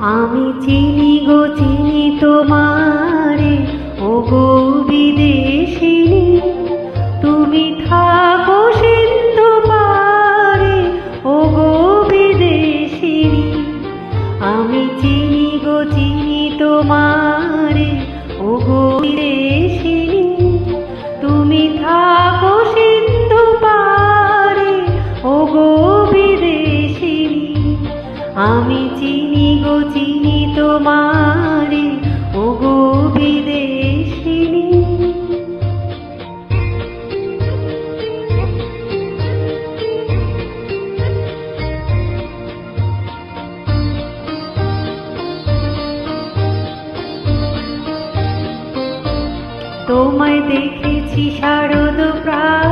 আমি চিনি গো চিনি তোমারে, ও গো বিদেশিনী। তুমি থাকো সিন্ধু পারে, ও গো বিদেশিনী। আমি চিনি গো চিনি তোমারে, ও গো বিদেশিনী। তুমি থাকো সিন্ধু পারে, ও গো বিদেশিনী। আমি চিনি গো চিনি তোমারে, ও গো বিদেশিনী। তোমায় দেখেছি শারদ প্রায়